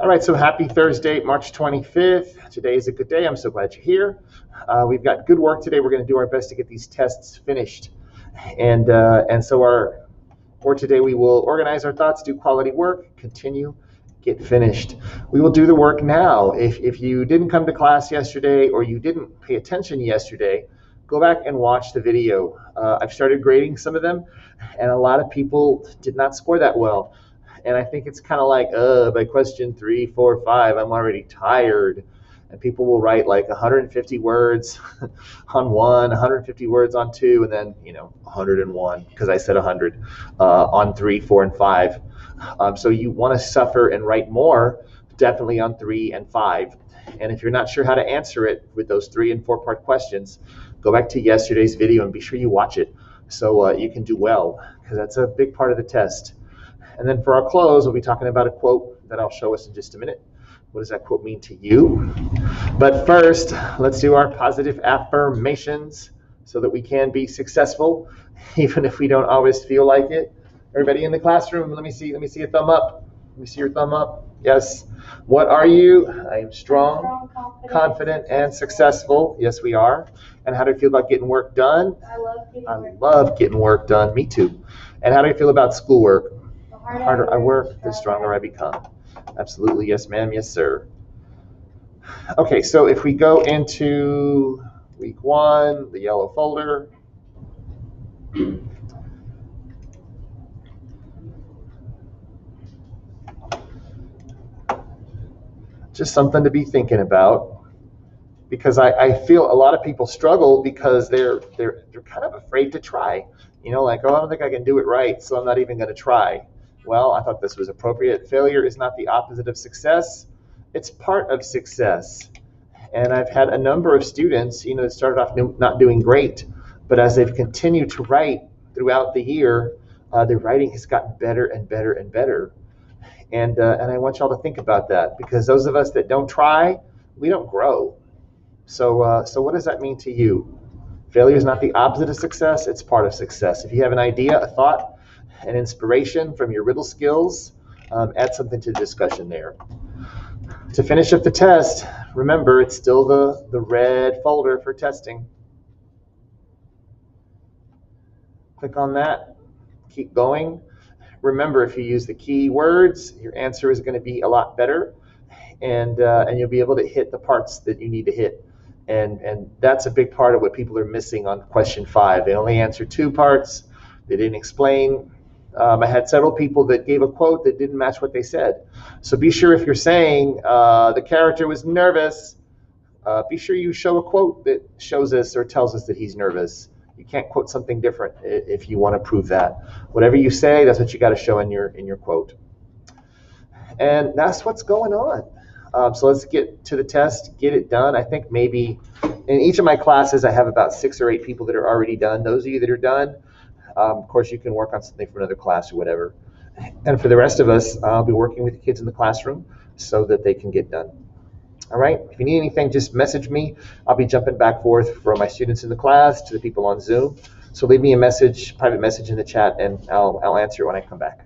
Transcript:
All right, so happy Thursday, March 25th. Today is a good day. I'm so glad you're here. We've got good work today. We're going to do our best to get these tests finished. And so for today, we will organize our thoughts, do quality work, continue, get finished. We will do the work now. If you didn't come to class yesterday or you didn't pay attention yesterday, go back and watch the video. I've started grading some of them, and a lot of people did not score that well. And I think it's kind of like, by question 3, 4, 5, I'm already tired. And people will write like 150 words on 1, 150 words on 2, and then, 101, because I said 100 on 3, 4, and 5. So you want to suffer and write more, definitely on 3 and 5. And if you're not sure how to answer it with those 3 and 4 part questions, go back to yesterday's video and be sure you watch it so you can do well, because that's a big part of the test. And then for our close, we'll be talking about a quote that I'll show us in just a minute. What does that quote mean to you? But first, let's do our positive affirmations so that we can be successful, even if we don't always feel like it. Everybody in the classroom, let me see a thumb up. Let me see your thumb up. Yes. What are you? I am strong, confident, and successful. Yes, we are. And how do you feel about getting work done? I love getting work done. Me too. And how do you feel about schoolwork? The harder I work, the stronger I become. Absolutely. Yes, ma'am. Yes, sir. Okay, so if we go into week 1, the yellow folder. Just something to be thinking about, because I feel a lot of people struggle because they're kind of afraid to try. Like, I don't think I can do it right, so I'm not even going to try. Well, I thought this was appropriate. Failure is not the opposite of success. It's part of success. And I've had a number of students, that started off not doing great, but as they've continued to write throughout the year, their writing has gotten better and better and better. And I want y'all to think about that, because those of us that don't try, we don't grow. So what does that mean to you? Failure is not the opposite of success. It's part of success. If you have an idea, a thought, an inspiration from your riddle skills, add something to the discussion there. To finish up the test, remember, it's still the red folder for testing. Click on that. Keep going. Remember, if you use the key words, your answer is going to be a lot better, and you'll be able to hit the parts that you need to hit. And that's a big part of what people are missing on question 5. They only answered 2 parts. They didn't explain. I had several people that gave a quote that didn't match what they said. So be sure, if you're saying the character was nervous, be sure you show a quote that shows us or tells us that he's nervous. You can't quote something different if you want to prove that. Whatever you say, that's what you got to show in your quote. And that's what's going on. So let's get to the test, get it done. I think maybe in each of my classes, I have about 6 or 8 people that are already done. Those of you that are done, of course, you can work on something from another class or whatever. And for the rest of us, I'll be working with the kids in the classroom so that they can get done. All right. If you need anything, just message me. I'll be jumping back and forth from my students in the class to the people on Zoom. So leave me a message, private message in the chat, and I'll answer it when I come back.